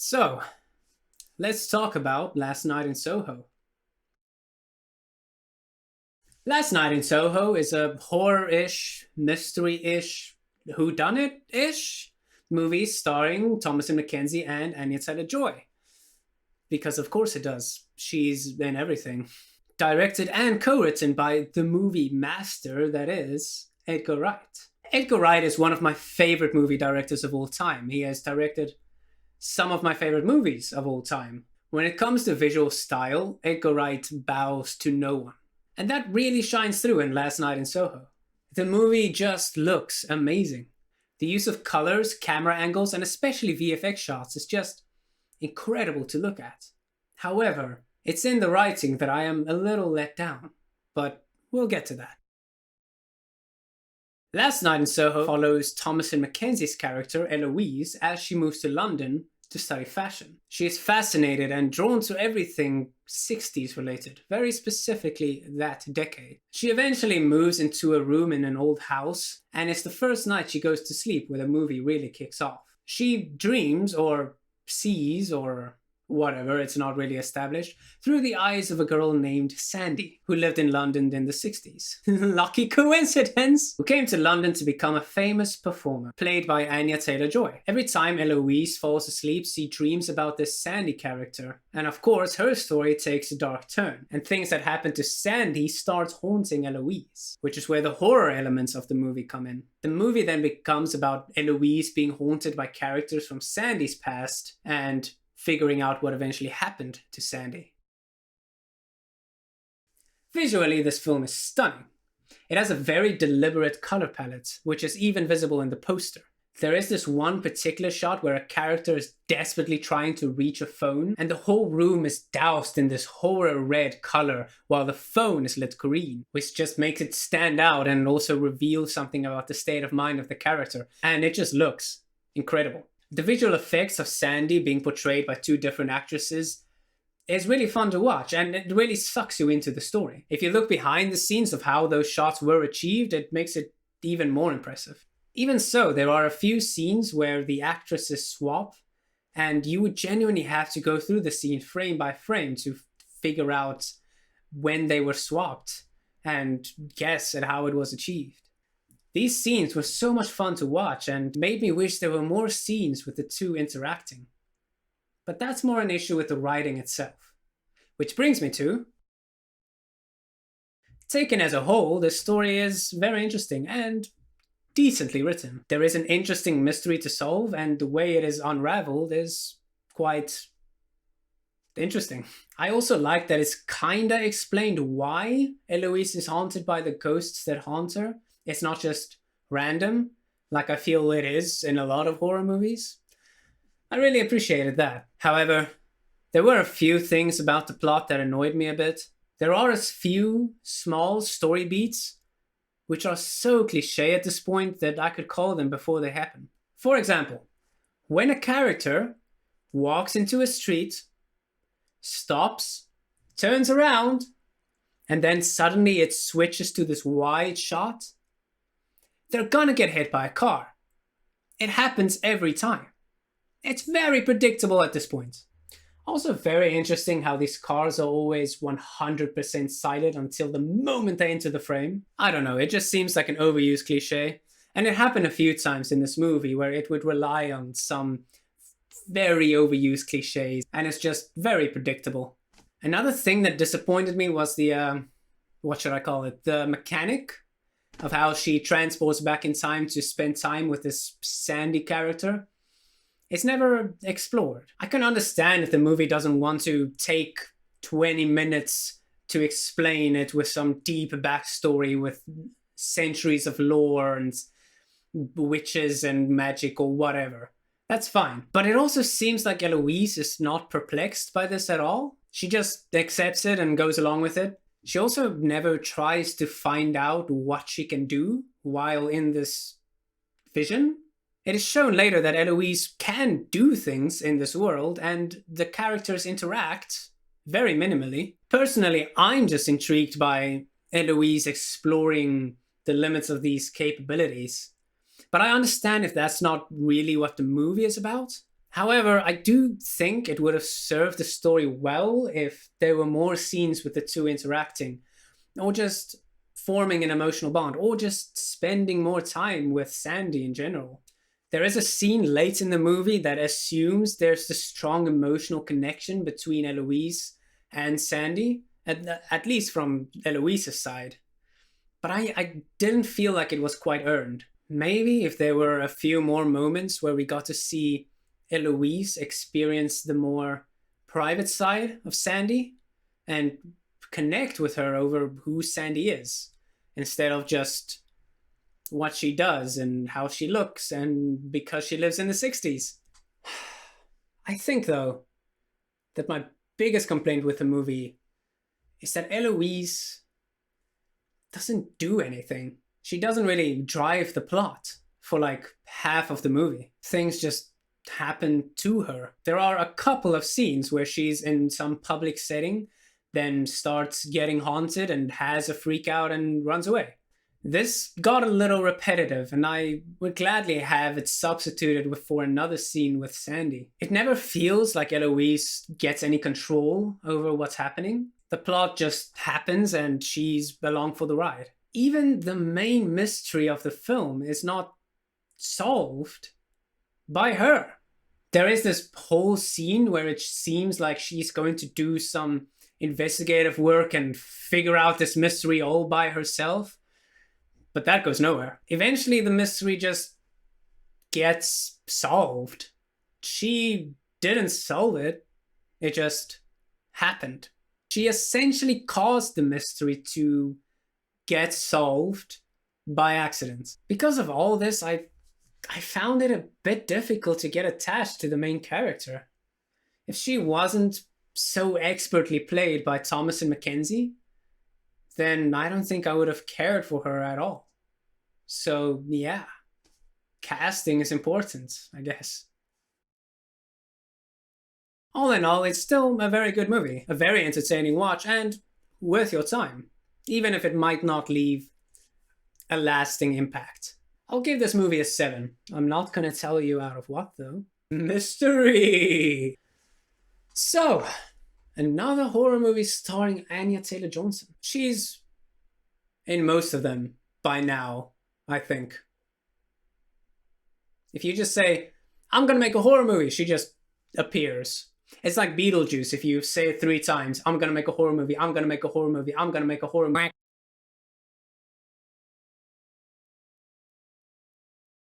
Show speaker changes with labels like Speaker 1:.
Speaker 1: So, let's talk about Last Night in Soho. Last Night in Soho is a horror-ish, mystery-ish, whodunit-ish movie starring Thomasin McKenzie and Anya Taylor-Joy. Because of course it does. She's in everything. Directed and co-written by the movie master that is Edgar Wright. Edgar Wright is one of my favorite movie directors of all time. He has directed some of my favorite movies of all time. When it comes to visual style, Edgar Wright bows to no one. And that really shines through in Last Night in Soho. The movie just looks amazing. The use of colors, camera angles, and especially VFX shots is just incredible to look at. However, it's in the writing that I am a little let down, but we'll get to that. Last Night in Soho follows Thomasin McKenzie's character, Eloise, as she moves to London to study fashion. She is fascinated and drawn to everything 60s related, very specifically that decade. She eventually moves into a room in an old house, and it's the first night she goes to sleep where the movie really kicks off. She dreams, or sees, or whatever, it's not really established, through the eyes of a girl named Sandy, who lived in London in the 60s. Lucky coincidence! Who came to London to become a famous performer, played by Anya Taylor-Joy. Every time Eloise falls asleep, she dreams about this Sandy character. And of course, her story takes a dark turn, and things that happen to Sandy start haunting Eloise, which is where the horror elements of the movie come in. The movie then becomes about Eloise being haunted by characters from Sandy's past, and figuring out what eventually happened to Sandy. Visually, this film is stunning. It has a very deliberate color palette, which is even visible in the poster. There is this one particular shot where a character is desperately trying to reach a phone, and the whole room is doused in this horror red color while the phone is lit green, which just makes it stand out and also reveals something about the state of mind of the character, and it just looks incredible. The visual effects of Sandy being portrayed by two different actresses is really fun to watch, and it really sucks you into the story. If you look behind the scenes of how those shots were achieved, it makes it even more impressive. Even so, there are a few scenes where the actresses swap, and you would genuinely have to go through the scene frame by frame to figure out when they were swapped and guess at how it was achieved. These scenes were so much fun to watch and made me wish there were more scenes with the two interacting. But that's more an issue with the writing itself. Which brings me to... Taken as a whole, the story is very interesting and decently written. There is an interesting mystery to solve, and the way it is unraveled is quite interesting. I also like that it's kinda explained why Eloise is haunted by the ghosts that haunt her. It's not just random, like I feel it is in a lot of horror movies. I really appreciated that. However, there were a few things about the plot that annoyed me a bit. There are a few small story beats which are so cliche at this point that I could call them before they happen. For example, when a character walks into a street, stops, turns around, and then suddenly it switches to this wide shot, they're gonna get hit by a car. It happens every time. It's very predictable at this point. Also very interesting how these cars are always 100% silent until the moment they enter the frame. I don't know, it just seems like an overused cliche. And it happened a few times in this movie where it would rely on some very overused cliches, and it's just very predictable. Another thing that disappointed me was the, what should I call it? The mechanic of how she transports back in time to spend time with this Sandy character. It's never explored. I can understand if the movie doesn't want to take 20 minutes to explain it with some deep backstory with centuries of lore and witches and magic or whatever. That's fine. But it also seems like Eloise is not perplexed by this at all. She just accepts it and goes along with it. She also never tries to find out what she can do while in this vision. It is shown later that Eloise can do things in this world, and the characters interact very minimally. Personally, I'm just intrigued by Eloise exploring the limits of these capabilities. But I understand if that's not really what the movie is about. However, I do think it would have served the story well if there were more scenes with the two interacting, or just forming an emotional bond, or just spending more time with Sandy in general. There is a scene late in the movie that assumes there's a strong emotional connection between Eloise and Sandy, at least from Eloise's side. But I didn't feel like it was quite earned. Maybe if there were a few more moments where we got to see Eloise experience the more private side of Sandy and connect with her over who Sandy is, instead of just what she does and how she looks and because she lives in the 60s. I think, though, that my biggest complaint with the movie is that Eloise doesn't do anything. She doesn't really drive the plot for like half of the movie. Things just happen to her. There are a couple of scenes where she's in some public setting, then starts getting haunted and has a freak out and runs away. This got a little repetitive, and I would gladly have it substituted for another scene with Sandy. It never feels like Eloise gets any control over what's happening. The plot just happens and she's along for the ride. Even the main mystery of the film is not solved by her. There is this whole scene where it seems like she's going to do some investigative work and figure out this mystery all by herself, but that goes nowhere. Eventually, the mystery just gets solved. She didn't solve it, it just happened. She essentially caused the mystery to get solved by accident. Because of all this, I found it a bit difficult to get attached to the main character. If she wasn't so expertly played by Thomasin McKenzie, then I don't think I would have cared for her at all. So yeah, casting is important, I guess. All in all, it's still a very good movie, a very entertaining watch, and worth your time, even if it might not leave a lasting impact. I'll give this movie a 7. I'm not gonna tell you out of what, though. Mystery! So, another horror movie starring Anya Taylor-Johnson. She's in most of them by now, I think. If you just say, I'm gonna make a horror movie, she just appears. It's like Beetlejuice. If you say it 3 times, I'm gonna make a horror movie, I'm gonna make a horror movie, I'm gonna make a horror movie,